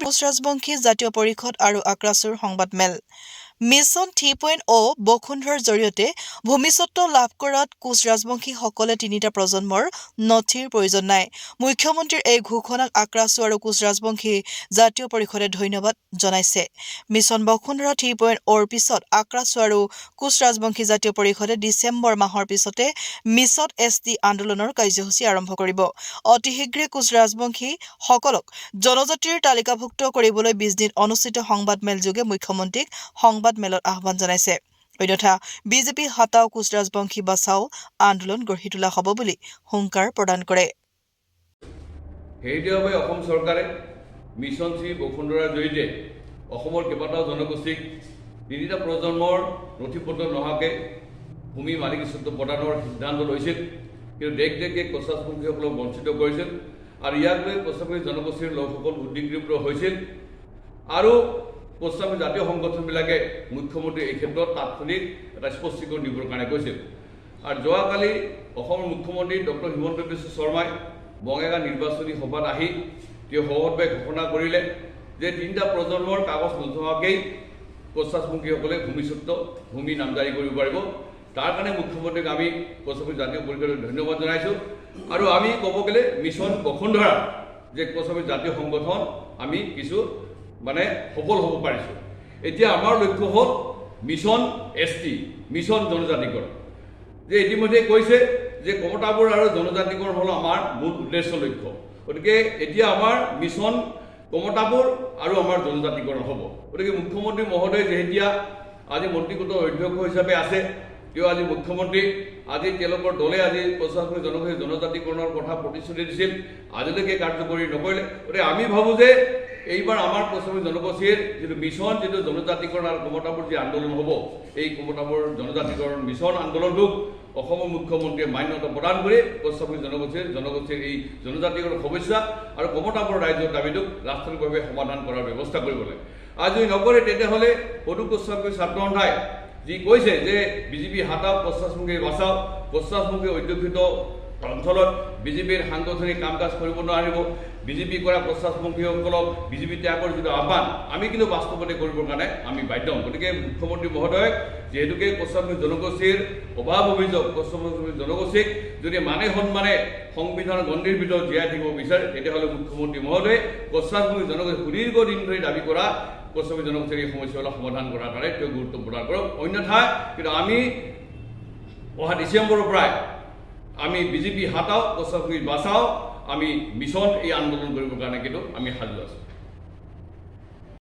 কোচ ৰাজবংশী জাতীয় পৰিষদ আৰু আক্ৰাছুৰ সংবাদমেল মিছন 3.0 বসুন্ধৰাৰ জৰিয়তে ভূমিস্বত্ব লাভ কৰাত কোচ ৰাজবংশীসকলে তিনিটা প্ৰজন্মৰ নথিৰ প্ৰয়োজন নাই। মুখ্যমন্ত্ৰীৰ এই ঘোষণাক আক্ৰাছু আৰু কোচ ৰাজবংশী জাতীয় পৰিষদে ধন্যবাদ জনাইছে। মিছন বসুন্ধৰা 3.0ৰ পিছত আক্ৰাছু আৰু কোচ ৰাজবংশী জাতীয় পৰিষদে ডিচেম্বৰ মাহৰ পিছতে মিছন ST আন্দোলনৰ কাৰ্যসূচী আৰম্ভ কৰিব। অতি শীঘ্ৰে কোচ ৰাজবংশী সকলক জনজাতিৰ তালিকাভুক্ত কৰিবলৈ 20 দিন অনুষ্ঠিত সংবাদমেল যোগে মুখ্যমন্ত্ৰীক সংবাদমেলত আহ্বান জনাইছে। অন্যথা বিজেপি হাটাও কোচ ৰাজবংশী বাচাও আন্দোলন গঢ়ি তোলা হ'ব বুলি হুংকাৰ প্ৰদান কৰে। সেইবাবে অসম চৰকাৰে মিছন 3 বসুন্ধৰাৰ জৰিয়তে অসমৰ কেইবাটাও জনগোষ্ঠীক তিনিটা প্ৰজন্মৰ নথিপত্ৰ নোহোৱাকৈ ভূমি মালিকীস্বত্ব প্ৰদানৰ সিদ্ধান্ত লৈছিল। কিন্তু দেশ কোচ ৰাজবংশীসকলক বঞ্চিত কৰিছিল আৰু ইয়াক লৈ কোচ ৰাজবংশী জনগোষ্ঠীৰ লোকসকল উদ্বিগ্ন হৈছিল আৰু কোচ ৰাজবংশী জাতীয় সংগঠনবিলাকে মুখ্যমন্ত্ৰীৰ এই ক্ষেত্ৰত তাৎক্ষণিক এটা স্পষ্টীকৰণ দিবৰ কাৰণে কৈছিল। আৰু যোৱাকালি অসমৰ মুখ্যমন্ত্ৰী ডক্টৰ হিমন্ত বিশ্ব শৰ্মাই বঙাইগাঁও নিৰ্বাচনী সভাত আহি তেওঁ সহজভাৱে ঘোষণা কৰিলে যে তিনিটা প্ৰজন্মৰ কাগজ নোহোৱাকেই কোচ ৰাজবংশীসকলে ভূমি নামজাৰি কৰিব পাৰিব। তাৰ কাৰণে মুখ্যমন্ত্ৰীক আমি কোচ ৰাজবংশী জাতীয় পৰিষদক ধন্যবাদ জনাইছোঁ। আৰু আমি ক'ব গ'লে মিছন বসুন্ধৰা যে কোচ ৰাজবংশী জাতীয় সংগঠন আমি কিছু সফল হ'ব পাৰিছোঁ। এতিয়া আমাৰ লক্ষ্য হ'ল মিছন ST মিছন জনজাতিকৰণ। যে ইতিমধ্যে কৈছে যে কমতাবোৰ আৰু জনজাতিকৰণ হ'ল আমাৰ মূল উদ্দেশ্য লক্ষ্য। গতিকে এতিয়া আমাৰ মিছন কমতাবোৰ আৰু আমাৰ জনজাতিকৰণ হ'ব। গতিকে মুখ্যমন্ত্ৰী মহোদয় যেতিয়া আজি মন্ত্ৰীগোটৰ অধ্যক্ষ হিচাপে আছে, তেওঁ আজি মুখ্যমন্ত্ৰী আজি তেওঁলোকৰ দলে আজি কোচ ৰাজবংশী জনগোষ্ঠী জনজাতিকৰণৰ কথা প্ৰতিশ্ৰুতি দিছিল, আজিলৈকে কাৰ্যকৰী নকৰিলে। গতিকে আমি ভাবোঁ যে এইবাৰ আমাৰ কোচ ৰাজবংশী জনগোষ্ঠীৰ যিটো মিছন যিটো জনজাতিকৰণ আৰু কমতাবোৰ যি আন্দোলন হ'ব, এই কমতাবোৰ জনজাতিকৰণ মিছন আন্দোলনটোক অসমৰ মুখ্যমন্ত্ৰীয়ে মান্যতা প্ৰদান কৰি কোচ ৰাজবংশী জনগোষ্ঠীৰ এই জনজাতিকৰণ সমস্যা আৰু কমতাবোৰ ৰাইজৰ দাবীটোক ৰাষ্ট্ৰীয়ভাৱে সমাধান কৰাৰ ব্যৱস্থা কৰিব লাগে। আৰু যদি নকৰে তেতিয়াহ'লে সদু কোচ ৰাজবংশী ছাত্ৰ সন্থাই যি কৈছে যে বিজেপি হাটাও কোচ ৰাজবংশী বাচাও, কোচ ৰাজবংশী অধ্যুষিত অঞ্চলত বিজেপিৰ সাংগঠনিক কাম কাজ কৰিব নোৱাৰিব, বিজেপি কৰা কোচ ৰাজবংশীসকলক বিজেপি ত্যাগৰ যিটো আহ্বান আমি কিন্তু বাস্তৱতে কৰিবৰ কাৰণে আমি বাধ্য হ'ম। গতিকে মুখ্যমন্ত্ৰী মহোদয় যিহেতুকে কোচ ৰাজবংশী জনগোষ্ঠীৰ অভাৱ অভিযোগ কোচ ৰাজবংশী জনগোষ্ঠীক যদি সন্মানে সংবিধানৰ গণ্ডিৰ ভিতৰত জীয়াই থাকিব বিচাৰে তেতিয়াহ'লে মুখ্যমন্ত্ৰী মহোদয়ে কোচ ৰাজবংশী জনগোষ্ঠী সুদীৰ্ঘ দিন ধৰি দাবী কৰা কোচ ৰাজবংশী জনগোষ্ঠীৰ এই সমস্যাবিলাক সমাধান কৰাৰ কাৰণে তেওঁ গুৰুত্ব প্ৰদান কৰক। অন্যথা কিন্তু আমি অহা ডিচেম্বৰৰ পৰাই আমি বিজেপি হাটাও কোচ ৰাজবংশী বাচাও আমি মিছন এই আন্দোলন কৰিবৰ কাৰণে কিন্তু আমি সাজু আছোঁ।